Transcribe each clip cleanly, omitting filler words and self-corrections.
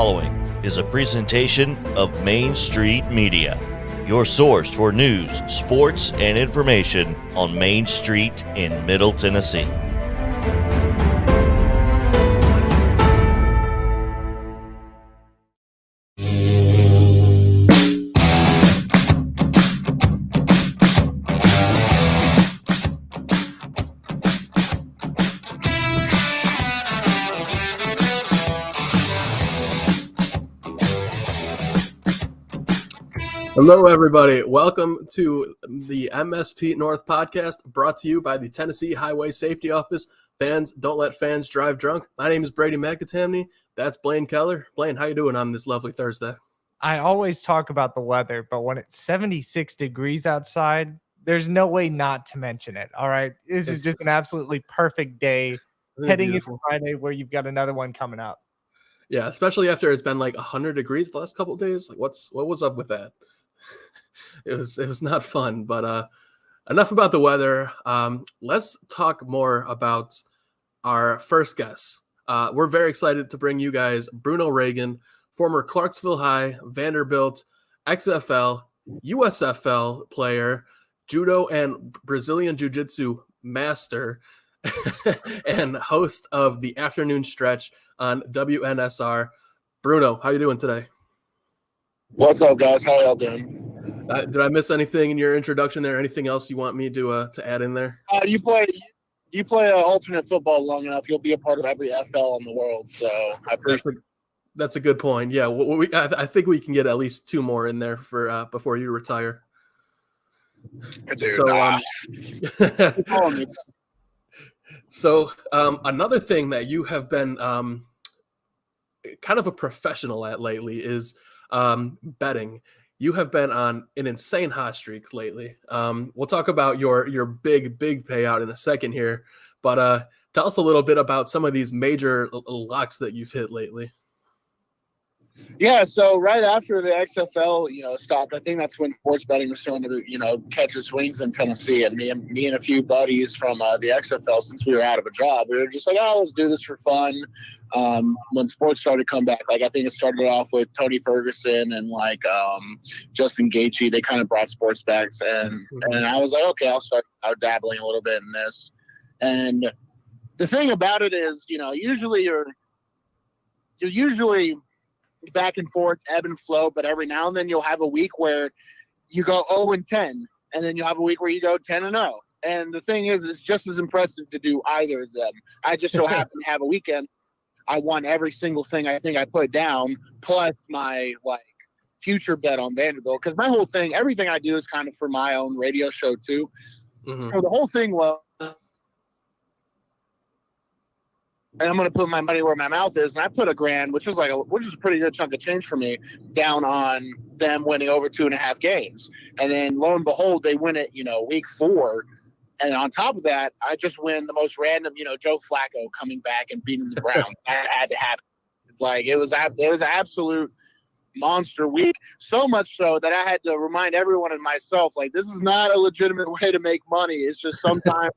following is a presentation of Main Street Media, your source for news, sports, and information on Main Street in Middle Tennessee. Hello, everybody. Welcome to the MSP North podcast, brought to you by the Tennessee Highway Safety Office. Fans, don't let fans drive drunk. My name is Brady MacAtamney. That's Blaine Kellar. Blaine, how you doing on this lovely Thursday? I always talk about the weather, but when it's 76 degrees outside, there's no way not to mention it. All right. This is just an absolutely perfect day heading into Friday where you've got another one coming up. Yeah, especially after it's been like 100 degrees the last couple of days. Like what was up with that? It was not fun, but enough about the weather. Let's talk more about our first guest. We're very excited to bring you guys Bruno Reagan, former Clarksville High, Vanderbilt, XFL, USFL player, judo and Brazilian Jiu-Jitsu master, and host of the afternoon stretch on WNSR. Bruno, how you doing today? What's up, guys? How y'all doing? Did I miss anything in your introduction there? Anything else you want me to add in there? You play alternate football long enough, you'll be a part of every FL in the world. So I appreciate. That's a good point. Yeah, I think we can get at least two more in there for before you retire. Dude, so another thing that you have been kind of a professional at lately is betting. You have been on an insane hot streak lately. We'll talk about your big payout in a second here, but tell us a little bit about some of these major locks that you've hit lately. Yeah, so right after the XFL, stopped, I think that's when sports betting was starting to, catch its wings in Tennessee. And me and a few buddies from the XFL, since we were out of a job, we were just like, oh, let's do this for fun. When sports started to come back, like I think it started off with Tony Ferguson and Justin Gaethje. They kind of brought sports back, and I was like, okay, I'll start dabbling a little bit in this. And the thing about it is, usually you're usually back and forth, ebb and flow, but every now and then you'll have a week where you go 0-10, and then you'll have a week where you go 10-0. And the thing is, it's just as impressive to do either of them. I just so happen to have a weekend I won every single thing I think I put down, plus my future bet on Vanderbilt. Because my whole thing, everything I do is kind of for my own radio show too. Mm-hmm. So the whole thing was, and I'm going to put my money where my mouth is. And I put $1,000, which is a pretty good chunk of change for me, down on them winning over 2.5 games. And then lo and behold, they win it, week 4. And on top of that, I just win the most random, Joe Flacco coming back and beating the Browns. That had to happen. It was an absolute monster week. So much so that I had to remind everyone and myself, this is not a legitimate way to make money. It's just sometimes,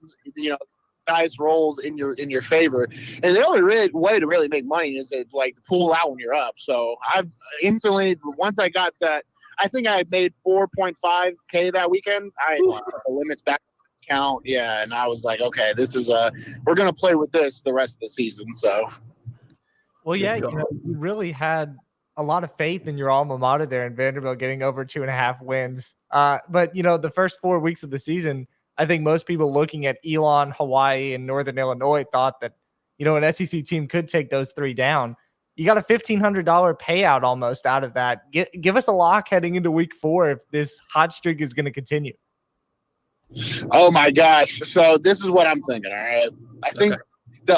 dice rolls in your favor, and the only way to really make money is to pull out when you're up. So I've instantly, once I got that, I think I made $4.5K that weekend. I the limits back count, yeah, and I was like, okay, this is we're gonna play with this the rest of the season. So, well, yeah, you really had a lot of faith in your alma mater there in Vanderbilt getting over 2.5 wins. But the first 4 weeks of the season, I think most people looking at Elon, Hawaii, and Northern Illinois thought that, an SEC team could take those 3 down. You got a $1,500 payout almost out of that. Give us a lock heading into week 4 if this hot streak is going to continue. Oh, my gosh. So this is what I'm thinking, all right? I think the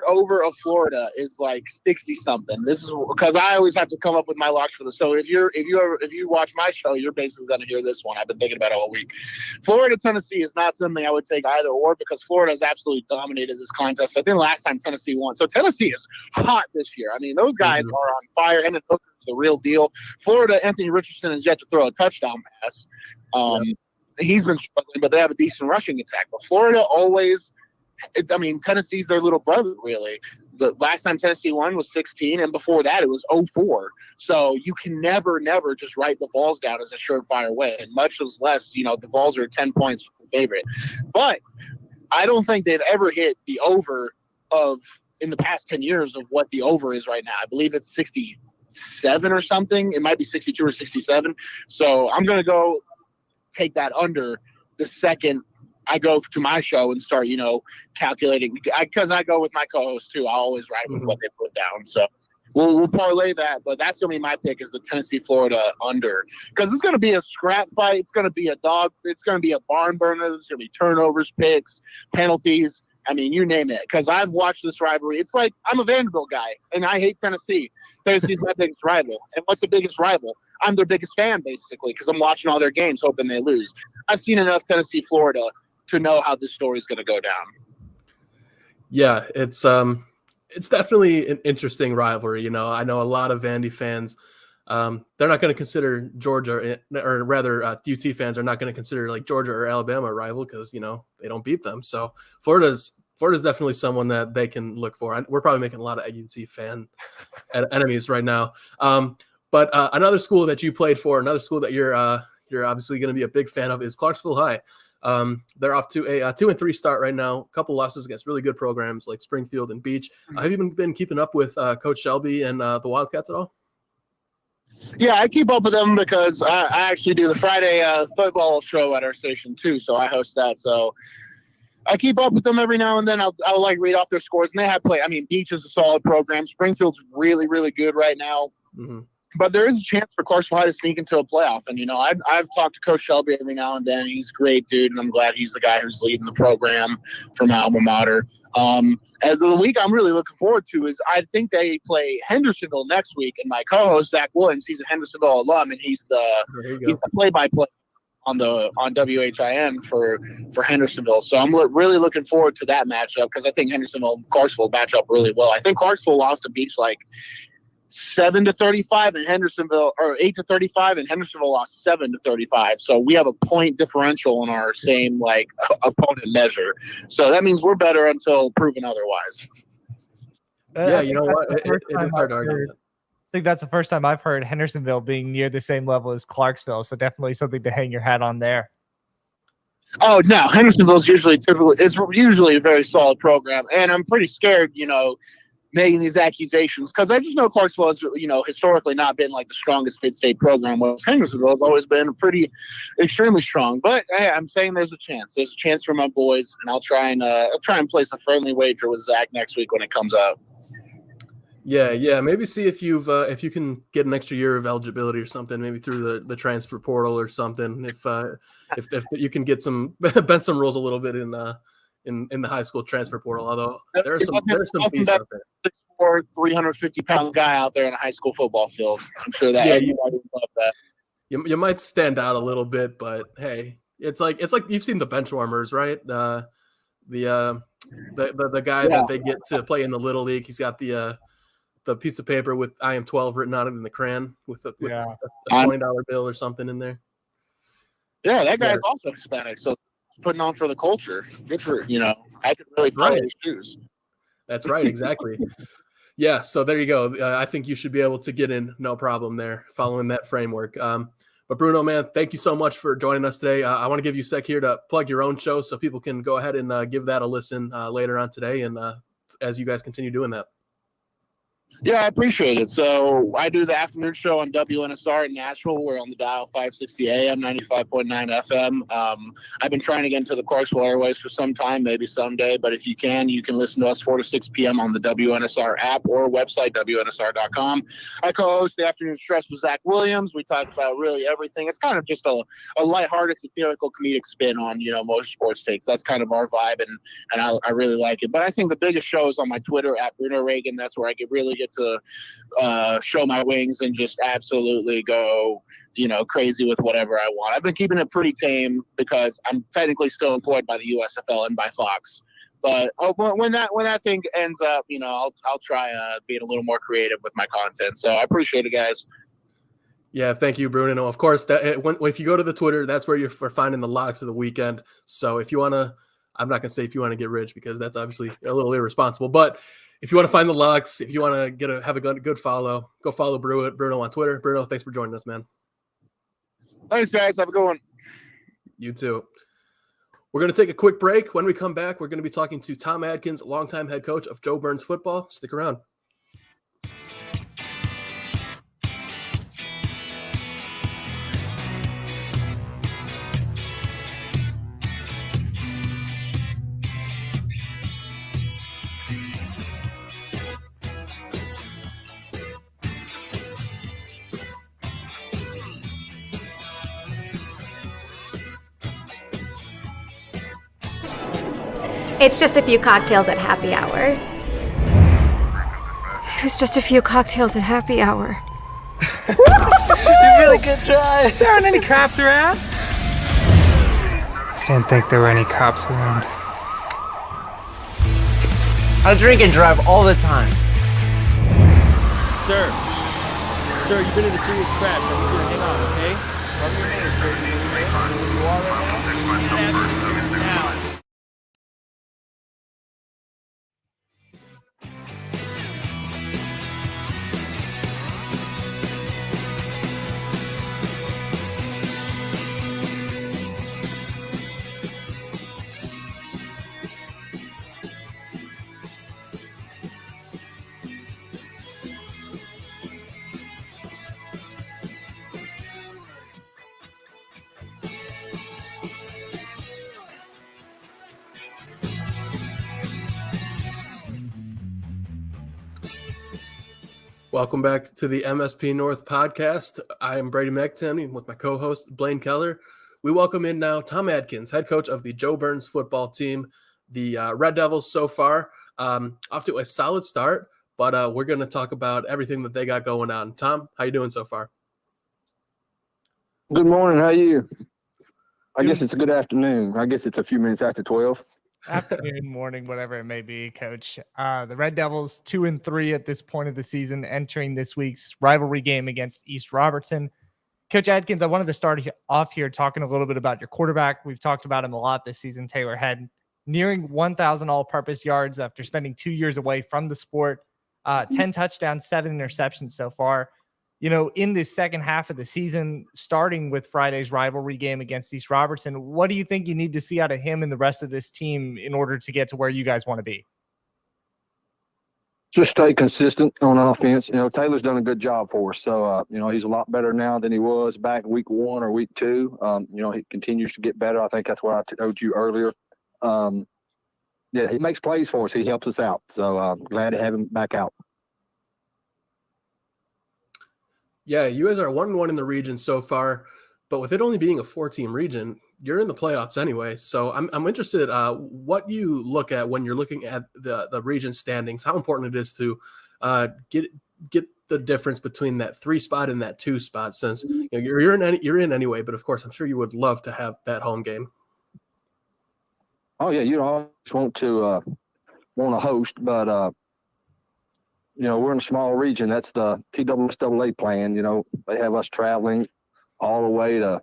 over of Florida is 60-something. This is because I always have to come up with my locks for this. So if you watch my show, you're basically going to hear this one. I've been thinking about it all week. Florida, Tennessee is not something I would take either or, because Florida has absolutely dominated this contest. I think last time Tennessee won. So Tennessee is hot this year. I mean, those guys are on fire. Hendon Hooker's the real deal. Florida, Anthony Richardson has yet to throw a touchdown pass. He's been struggling, but they have a decent rushing attack. But Florida always Tennessee's their little brother, really. The last time Tennessee won was 16, and before that it was 04. So you can never just write the Vols down as a surefire win, much less, the Vols are 10 points favorite. But I don't think they've ever hit the over in the past 10 years of what the over is right now. I believe it's 67 or something. It might be 62 or 67. So I'm going to go take that under the second I go to my show and start, calculating, because I go with my co-host too. I always write with what they put down. So we'll parlay that, but that's going to be my pick, is the Tennessee-Florida under, because it's going to be a scrap fight. It's going to be it's going to be a barn burner. There's going to be turnovers, picks, penalties. I mean, you name it, because I've watched this rivalry. It's like, I'm a Vanderbilt guy, and I hate Tennessee. Tennessee's my biggest rival. And what's the biggest rival? I'm their biggest fan, basically, because I'm watching all their games hoping they lose. I've seen enough Tennessee-Florida to know how this story is going to go down. Yeah, it's definitely an interesting rivalry. I know a lot of Vandy fans, they're not going to consider Georgia, or rather UT fans are not going to consider like Georgia or Alabama a rival, because, they don't beat them. So Florida's definitely someone that they can look for. We're probably making a lot of UT fan enemies right now. But another school that you played for, another school that you're obviously going to be a big fan of, is Clarksville High. They're off to a 2-3 start right now. A couple losses against really good programs like Springfield and Beach. Have you been keeping up with Coach Shelby and the Wildcats at all? Yeah, I keep up with them because I actually do the Friday football show at our station too. So I host that. So I keep up with them every now and then. I'll like read off their scores, and they have played. I mean, Beach is a solid program. Springfield's really, really good right now. Mm-hmm. But there is a chance for Clarksville High to sneak into a playoff. And, I've talked to Coach Shelby every now and then. He's a great dude, and I'm glad he's the guy who's leading the program from alma mater. As the week I'm really looking forward to is, I think they play Hendersonville next week, and my co-host, Zach Williams, he's a Hendersonville alum, and he's the play-by-play on WHIN for Hendersonville. So I'm really looking forward to that matchup, because I think Hendersonville and Clarksville match up really well. I think Clarksville lost to Beach 7-35 in Hendersonville, or 8-35, and Hendersonville lost 7-35. So we have a point differential in our same opponent measure. So that means we're better until proven otherwise. Yeah, you know what? It is hard to argue. I think that's the first time I've heard Hendersonville being near the same level as Clarksville. So definitely something to hang your hat on there. Oh no, Hendersonville's usually a very solid program, and I'm pretty scared, making these accusations, because I just know Clarksville has, historically not been the strongest mid-state program, whereas Hendersonville has always been extremely strong. But hey, I'm saying there's a chance. There's a chance for my boys, and I'll try and place a friendly wager with Zach next week when it comes out. Yeah. Maybe see if if you can get an extra year of eligibility or something, maybe through the transfer portal or something. If you can get bend some rules a little bit in the high school transfer portal, although there's some beasts out there. 6'4", 350-pound guy out there in a high school football field. I'm sure that everybody would love that. You might stand out a little bit, but hey, it's like you've seen the bench warmers, right? The guy that they get to play in the Little League, he's got the piece of paper with "I am 12" written on it in the crayon with a $20 bill or something in there. Yeah, that guy's also Hispanic, so putting on for the culture. Good for I could really follow his shoes. That's right, exactly. Yeah, so there you go. I think you should be able to get in, no problem there, following that framework. But Bruno, man, thank you so much for joining us today. I want to give you a sec here to plug your own show so people can go ahead and give that a listen later on today, and as you guys continue doing that. Yeah, I appreciate it. So I do the afternoon show on WNSR in Nashville. We're on the dial 560 AM, 95.9 FM. I've been trying to get into the Clarksville Airways for some time, maybe someday. But if you can listen to us 4 to 6 p.m. on the WNSR app or website, WNSR.com. I co-host the Afternoon Stretch with Zach Williams. We talk about really everything. It's kind of just a lighthearted, satirical, comedic spin on, most sports takes. That's kind of our vibe, and I really like it. But I think the biggest show is on my Twitter, at Bruno Reagan. That's where I really get to show my wings and just absolutely go crazy with whatever I want. I've been keeping it pretty tame because I'm technically still employed by the USFL and by Fox, but when that thing ends up, I'll try being a little more creative with my content. So I appreciate it, guys. Yeah, thank you, Bruno. Of course, if you go to the Twitter, that's where you're finding the locks of the weekend. So if you want to I'm not going to say if you want to get rich because that's obviously a little irresponsible. But if you want to find the Lux, if you want to have a good follow, go follow Bruno on Twitter. Bruno, thanks for joining us, man. Thanks, guys. Have a good one. You too. We're going to take a quick break. When we come back, we're going to be talking to Tom Adkins, longtime head coach of Byrns Football. Stick around. It's just a few cocktails at happy hour. It's just a few cocktails at happy hour. You really good try. There aren't any cops around. I didn't think there were any cops around. I drink and drive all the time. Sir, you've been in a serious crash. I need you to hang on, okay? Cover your name, sir. You are right now? Now. Welcome back to the MSP North podcast. I am Brady MacAtamney with my co-host Blaine Kellar. We welcome in now Tom Adkins, head coach of the Byrns football team. The Red Devils so far off to a solid start, but we're going to talk about everything that they got going on. Tom, how you doing so far? Good morning. How are you? I guess it's a good afternoon. I guess it's a few minutes after 12. Afternoon, morning, whatever it may be, Coach. The Red Devils 2-3 at this point of the season, entering this week's rivalry game against East Robertson. Coach Atkins, I wanted to start off here talking a little bit about your quarterback. We've talked about him a lot this season, Taylor Head, nearing 1,000 all-purpose yards after spending 2 years away from the sport. 10 touchdowns, 7 interceptions so far. You know, in this second half of the season, starting with Friday's rivalry game against East Robertson, what do you think you need to see out of him and the rest of this team in order to get to where you guys want to be? Just stay consistent on offense. You know, Taylor's done a good job for us. So, you know, he's a lot better now than he was back week 1 or week 2. You know, he continues to get better. I think that's what I told you earlier. Yeah, he makes plays for us. He helps us out. So glad to have him back out. Yeah, you guys are 1-1 in the region so far, but with it only being a 4-team region, you're in the playoffs anyway. So I'm interested what you look at when you're looking at the region standings, how important it is to get the difference between that 3 spot and that 2 spot, since you know, you're in anyway. But of course, I'm sure you would love to have that home game. Oh yeah, you always want to host, but you know, we're in a small region. That's the TWSAA plan. You know, they have us traveling all the way to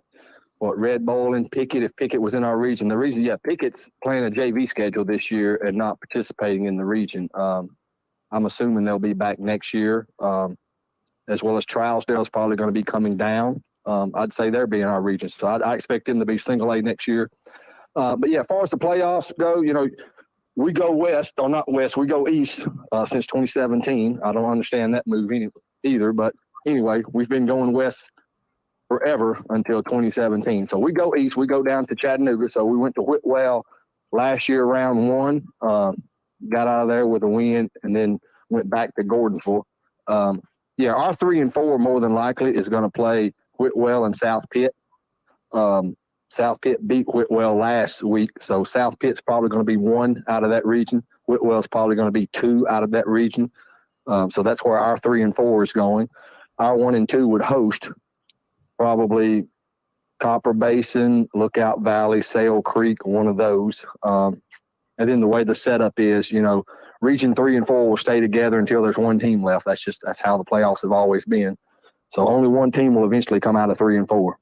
Red Bull and Pickett, if Pickett was in our region. The reason, Pickett's playing a JV schedule this year and not participating in the region. I'm assuming they'll be back next year, as well as Trousdale's probably going to be coming down. I'd say they'll be in our region. So I expect them to be single A next year. But yeah, as far as the playoffs go, you know, we go west, or not west, we go east since 2017. I don't understand that move either. But anyway, we've been going west forever until 2017. So we go east, we go down to Chattanooga. So we went to Whitwell last year, round 1, got out of there with a win, and then went back to Gordonsville. Our 3 and 4 more than likely is going to play Whitwell and South Pitt. South Pitt beat Whitwell last week, so South Pitt's probably going to be 1 out of that region. Whitwell's probably going to be 2 out of that region. So that's where our 3 and 4 is going. Our 1 and 2 would host probably Copper Basin, Lookout Valley, Sale Creek, one of those. And then the way the setup is, you know, region 3 and 4 will stay together until there's 1 team left. That's how the playoffs have always been. So only 1 team will eventually come out of 3 and 4.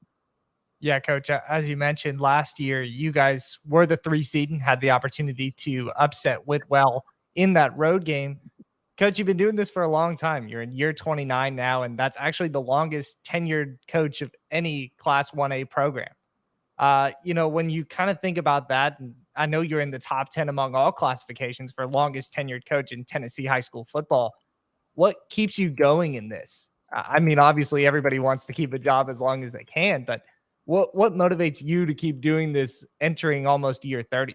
Yeah, Coach, as you mentioned last year, you guys were the 3 seed and had the opportunity to upset Whitwell in that road game. Coach, you've been doing this for a long time. You're in year 29 now, and that's actually the longest tenured coach of any Class 1A program. When you kind of think about that, and I know you're in the top 10 among all classifications for longest tenured coach in Tennessee high school football. What keeps you going in this? I mean, obviously everybody wants to keep a job as long as they can, but what motivates you to keep doing this entering almost year 30?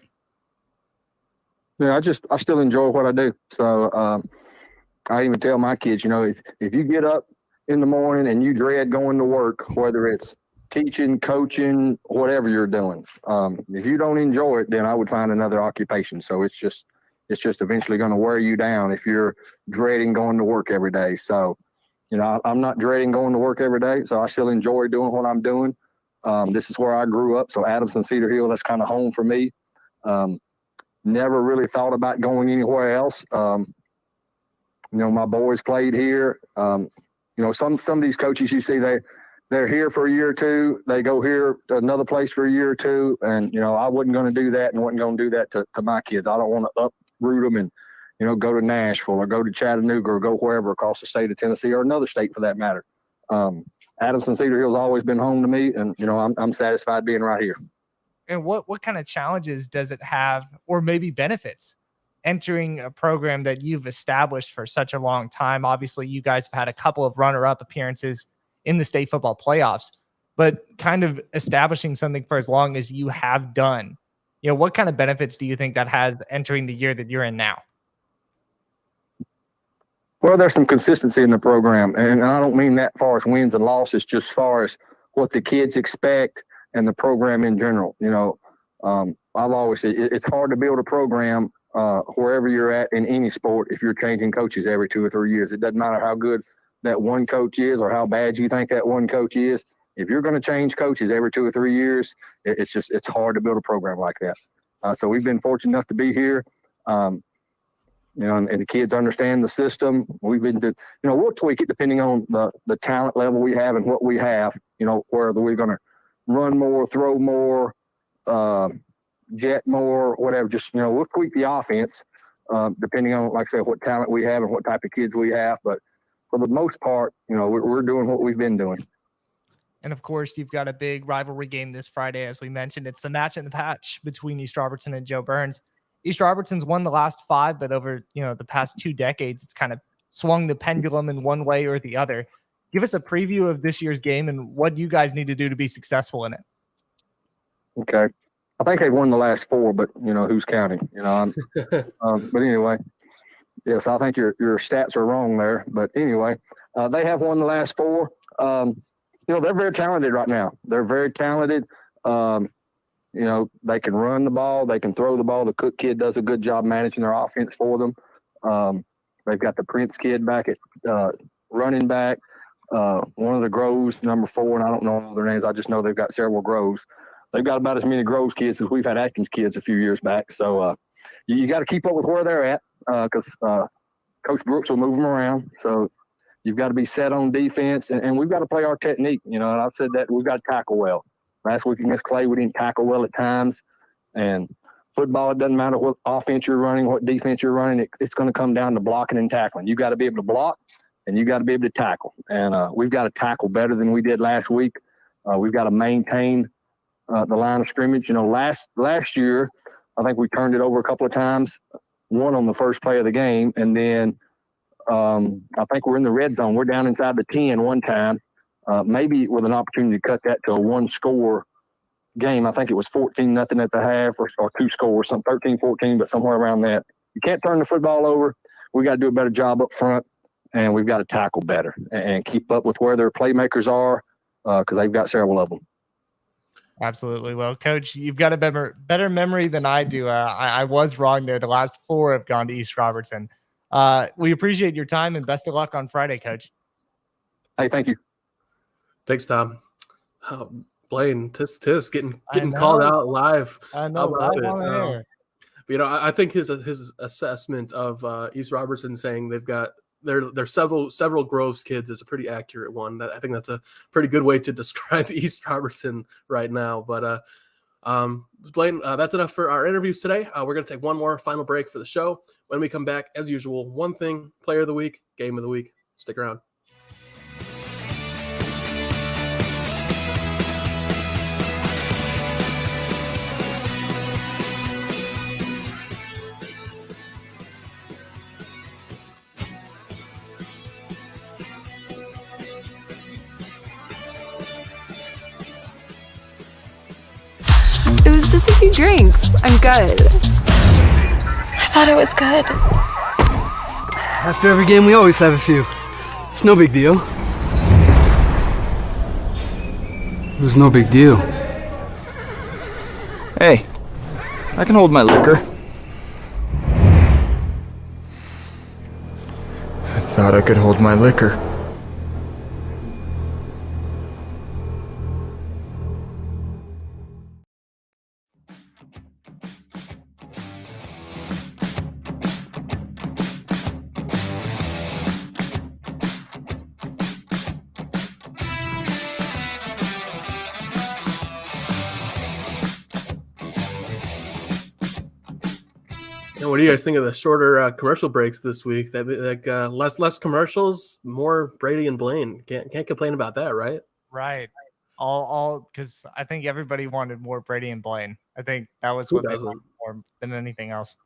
Yeah, I still enjoy what I do. So I even tell my kids, if you get up in the morning and you dread going to work, whether it's teaching, coaching, whatever you're doing, if you don't enjoy it, then I would find another occupation. So it's just eventually going to wear you down if you're dreading going to work every day. So, I'm not dreading going to work every day. So I still enjoy doing what I'm doing. This is where I grew up. So Adams and Cedar Hill, that's kind of home for me. Never really thought about going anywhere else. My boys played here. Some of these coaches you see, they're here for a year or two. They go here to another place for a year or two. And, I wasn't going to do that and wasn't going to do that to my kids. I don't want to uproot them and, go to Nashville or go to Chattanooga or go wherever across the state of Tennessee or another state for that matter. Adams and Cedar Hill has always been home to me. And, I'm satisfied being right here. And what kind of challenges does it have, or maybe benefits, entering a program that you've established for such a long time? Obviously, you guys have had a couple of runner-up appearances in the state football playoffs, but kind of establishing something for as long as you have done. What kind of benefits do you think that has entering the year that you're in now? Well, there's some consistency in the program, and I don't mean that far as wins and losses, just far as what the kids expect and the program in general. I've always said it's hard to build a program wherever you're at in any sport if you're changing coaches every 2 or 3 years. It doesn't matter how good that one coach is or how bad you think that one coach is. If you're going to change coaches every 2 or 3 years, it's hard to build a program like that. So we've been fortunate enough to be here. And the kids understand the system. We've been we'll tweak it depending on the talent level we have and what we have, whether we're going to run more, throw more, jet more, whatever. Just, we'll tweak the offense depending on, like I said, what talent we have and what type of kids we have. But for the most part, we're doing what we've been doing. And of course, you've got a big rivalry game this Friday, as we mentioned. It's the match in the patch between East Robertson and Joe Byrns. East Robertson's won the last 5, but over the past 2 decades, it's kind of swung the pendulum in one way or the other. Give us a preview of this year's game and what you guys need to do to be successful in it. Okay. I think they've won the last 4, but who's counting? But anyway, yes, I think your stats are wrong there. But anyway, they have won the last 4. They're very talented right now. They're very talented. They can run the ball, they can throw the ball. The Cook kid does a good job managing their offense for them. They've got the Prince kid back at running back. One of the Groves, number 4, and I don't know all their names. I just know they've got several Groves. They've got about as many Groves kids as we've had Atkins kids a few years back. So you got to keep up with where they're at because Coach Brooks will move them around. So you've got to be set on defense, and we've got to play our technique. And I've said that we've got to tackle well. Last week against Clay, we didn't tackle well at times. And football, it doesn't matter what offense you're running, what defense you're running. It's going to come down to blocking and tackling. You got to be able to block, and you got to be able to tackle. And we've got to tackle better than we did last week. We've got to maintain the line of scrimmage. Last year, I think we turned it over a couple of times, one on the first play of the game, and then I think we're in the red zone. We're down inside the 10 one time. Maybe with an opportunity to cut that to a 1-score game. I think it was 14-0 at the half or 2 scores, some 13-14, but somewhere around that. You can't turn the football over. We got to do a better job up front, and we've got to tackle better and keep up with where their playmakers are because they've got several of them. Absolutely. Well, Coach, you've got a better memory than I do. I was wrong there. The last 4 have gone to East Robertson. We appreciate your time and best of luck on Friday, Coach. Hey, thank you. Thanks, Tom. Oh, Blaine, tis getting called out live. I know, live on the air. I think his assessment of East Robertson saying they've got They're several Groves kids is a pretty accurate one. I think that's a pretty good way to describe East Robertson right now. But Blaine, that's enough for our interviews today. We're going to take one more final break for the show. When we come back, as usual, one thing, player of the week, game of the week. Stick around. It was just a few drinks. I'm good. I thought it was good. After every game, we always have a few. It's no big deal. It was no big deal. Hey, I can hold my liquor. I thought I could hold my liquor. What do you guys think of the shorter commercial breaks this week? That less commercials, more Brady and Blaine. Can't complain about that, right? Right. All because I think everybody wanted more Brady and Blaine. I think that was what they wanted more than anything else.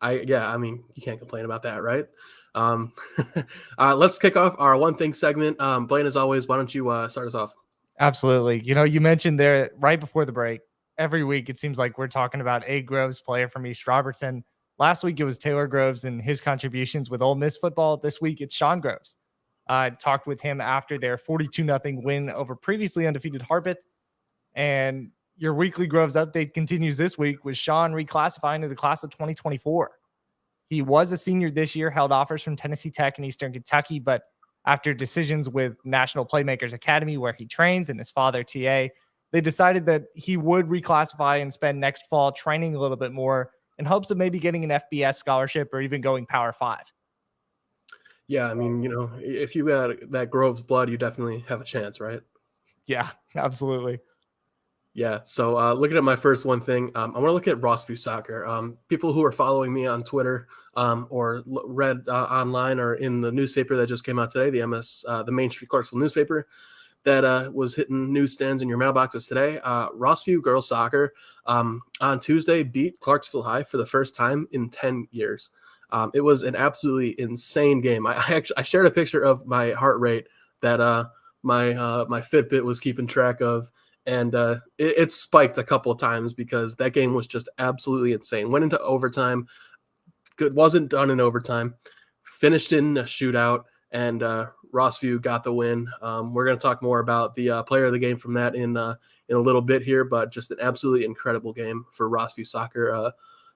I mean, you can't complain about that, right? Let's kick off our one thing segment. Blaine, as always, why don't you start us off? Absolutely. You mentioned there right before the break. Every week it seems like we're talking about a Groves player from East Robertson. Last week, it was Taylor Groves and his contributions with Ole Miss football. This week, it's Sean Groves. I talked with him after their 42-0 win over previously undefeated Harpeth. And your weekly Groves update continues this week with Sean reclassifying to the class of 2024. He was a senior this year, held offers from Tennessee Tech and Eastern Kentucky, but after decisions with National Playmakers Academy, where he trains, and his father, TA, they decided that he would reclassify and spend next fall training a little bit more in hopes of maybe getting an FBS scholarship or even going Power 5. Yeah, I mean, if you got that Groves blood, you definitely have a chance, right? Yeah, absolutely. Yeah, so looking at my first one thing, I want to look at Rossview Soccer. People who are following me on Twitter or read online or in the newspaper that just came out today, the Main Street Clarksville newspaper, that was hitting newsstands in your mailboxes today. Rossview Girls Soccer on Tuesday beat Clarksville High for the first time in 10 years. It was an absolutely insane game. I shared a picture of my heart rate that my Fitbit was keeping track of, and it spiked a couple of times because that game was just absolutely insane. Went into overtime. Good, wasn't done in overtime. Finished in a shootout, and Rossview got the win. We're going to talk more about the player of the game from that in a little bit here, but just an absolutely incredible game for Rossview Soccer.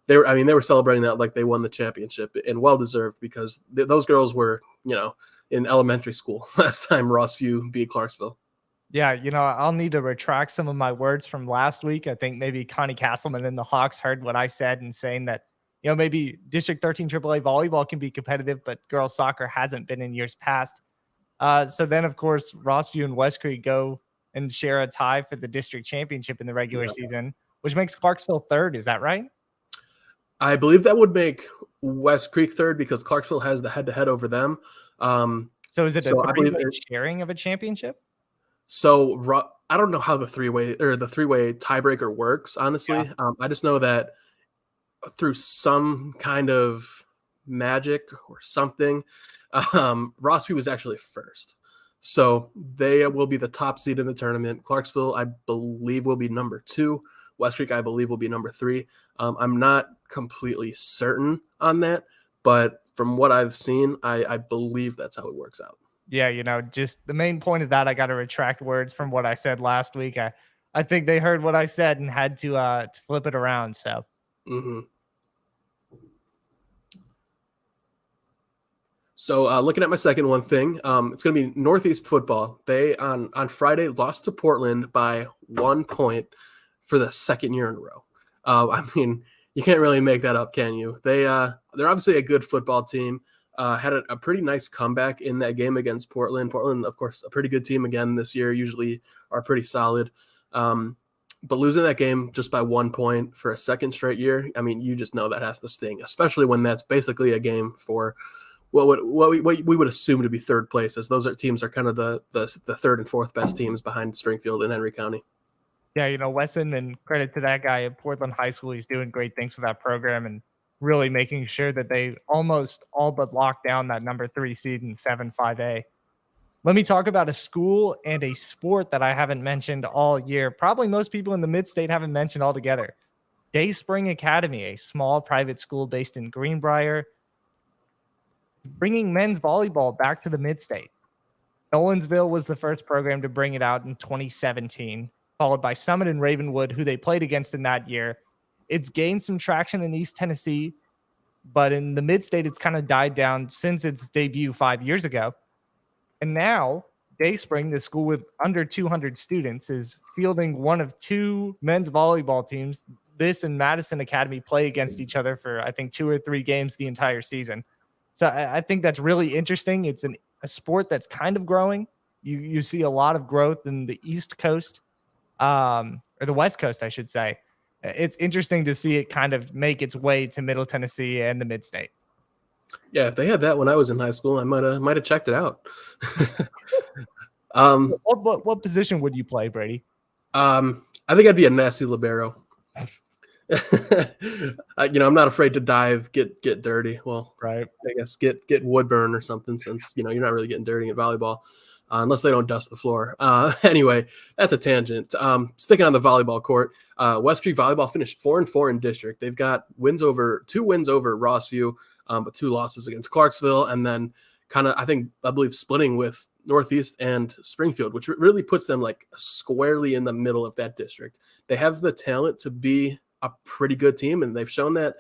They were celebrating that like they won the championship, and well deserved, because those girls were, in elementary school last time Rossview beat Clarksville. Yeah, I'll need to retract some of my words from last week. I think maybe Connie Castleman and the Hawks heard what I said and saying that, maybe District 13 AAA volleyball can be competitive, but girls soccer hasn't been in years past. So then, of course, Rossview and West Creek go and share a tie for the district championship in the regular season, which makes Clarksville third. Is that right? I believe that would make West Creek third because Clarksville has the head-to-head over them. So is it a three-way sharing of a championship? So I don't know how the three-way tiebreaker works, honestly. Yeah. I just know that through some kind of magic or something, Rossview was actually first. So they will be the top seed in the tournament. Clarksville, I believe, will be number 2. West Creek, I believe, will be number 3. I'm not completely certain on that, but from what I've seen, I believe that's how it works out. Yeah, just the main point of that, I got to retract words from what I said last week. I think they heard what I said and had to flip it around. So. Mm-hmm. So looking at my second one thing, it's going to be Northeast football. They on Friday lost to Portland by 1 point for the second year in a row. I mean, you can't really make that up, can you? They're obviously a good football team. had a pretty nice comeback in that game against Portland. Portland, of course, a pretty good team again this year, usually are pretty solid. But losing that game just by 1 point for a second straight year, I mean, you just know that has to sting, especially when that's basically a game for what we would assume to be third place, as those teams are kind of the third and fourth best teams behind Springfield and Henry County. Yeah, Wesson, and credit to that guy at Portland High School. He's doing great things for that program and really making sure that they almost all but locked down that number 3 seed in 7-5A. Let me talk about a school and a sport that I haven't mentioned all year. Probably most people in the Mid-State haven't mentioned altogether. Dayspring Academy, a small private school based in Greenbrier, bringing men's volleyball back to the Mid-State. Nolensville was the first program to bring it out in 2017, followed by Summit and Ravenwood, who they played against in that year. It's gained some traction in East Tennessee, but in the Mid-State, it's kind of died down since its debut 5 years ago. And now, Dayspring, the school with under 200 students, is fielding one of 2 men's volleyball teams. This and Madison Academy play against each other for, I think, 2 or 3 games the entire season. So I think that's really interesting. It's a sport that's kind of growing. You see a lot of growth in the East Coast, or the West Coast, I should say. It's interesting to see it kind of make its way to Middle Tennessee and the Mid-State. Yeah, if they had that when I was in high school, I might have checked it out. What position would you play, Brady? I think I'd be a nasty libero. I'm not afraid to dive, get dirty. Well, right. I guess get woodburn or something, since you're not really getting dirty in volleyball, unless they don't dust the floor. Anyway, that's a tangent. Sticking on the volleyball court, West Creek Volleyball finished 4-4 in district. They've got 2 wins over Rossview, but 2 losses against Clarksville, and then I believe splitting with Northeast and Springfield, which really puts them like squarely in the middle of that district. They have the talent to be a pretty good team, and they've shown that.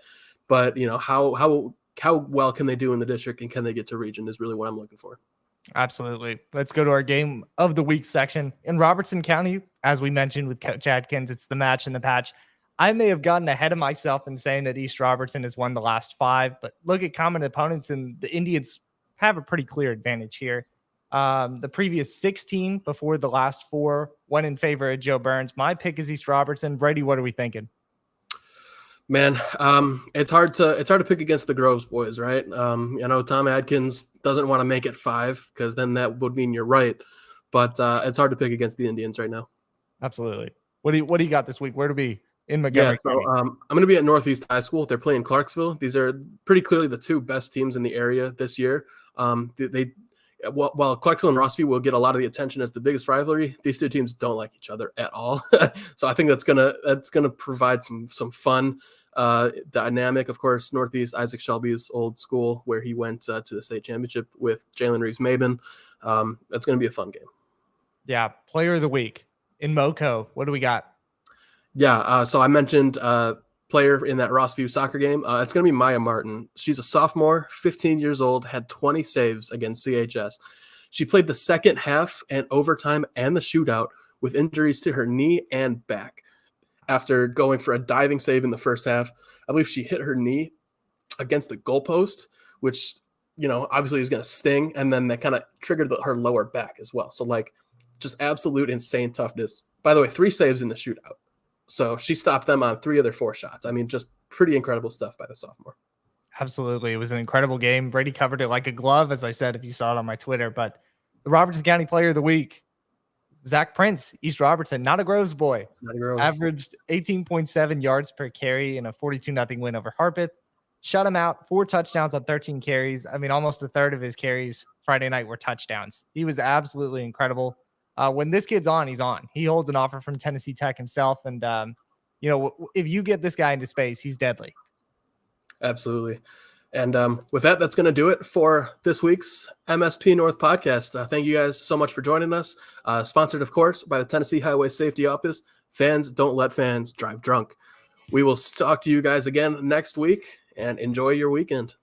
But how well can they do in the district, and can they get to region is really what I'm looking for. Absolutely. Let's go to our game of the week section. In Robertson County, as we mentioned with Coach Atkins, it's the match in the patch. I may have gotten ahead of myself in saying that East Robertson has won the last 5, but look at common opponents, and the Indians have a pretty clear advantage here. The previous 16 before the last 4 went in favor of Joe Byrns. My pick is East Robertson. Brady, what are we thinking? Man, it's hard to pick against the Groves boys, right? Tom Adkins doesn't want to make it 5, because then that would mean you're right. But it's hard to pick against the Indians right now. Absolutely. What do you got this week? Where to be in Montgomery? Yeah, so I'm going to be at Northeast High School. They're playing Clarksville. These are pretty clearly the 2 best teams in the area this year. While Clarksville and Rossview will get a lot of the attention as the biggest rivalry, these 2 teams don't like each other at all. So I think that's gonna provide some fun dynamic. Of course, Northeast, Isaac Shelby's old school, where he went to the state championship with Jalen Reeves-Maben. That's going to be a fun game. Yeah, player of the week in MoCo. What do we got? Yeah, so I mentioned player in that Rossview soccer game. It's going to be Maya Martin. She's a sophomore, 15 years old, had 20 saves against CHS. She played the second half and overtime and the shootout with injuries to her knee and back. After going for a diving save in the first half, I believe she hit her knee against the goalpost, which, obviously is going to sting. And then that kind of triggered her lower back as well. So just absolute insane toughness. By the way, 3 saves in the shootout. So she stopped them on 3 of their 4 shots. I mean, just pretty incredible stuff by the sophomore. Absolutely. It was an incredible game. Brady covered it like a glove, as I said, if you saw it on my Twitter. But the Robertson County player of the week, Zach Prince, East Robertson, not a Groves boy. Not a Groves. Averaged 18.7 yards per carry in a 42-0 win over Harpeth. Shut him out. 4 touchdowns on 13 carries. I mean, almost a third of his carries Friday night were touchdowns. He was absolutely incredible. When this kid's on, he's on. He holds an offer from Tennessee Tech himself. And, if you get this guy into space, he's deadly. Absolutely. And with that, that's going to do it for this week's MSP North podcast. Thank you guys so much for joining us. Sponsored, of course, by the Tennessee Highway Safety Office. Fans don't let fans drive drunk. We will talk to you guys again next week, and enjoy your weekend.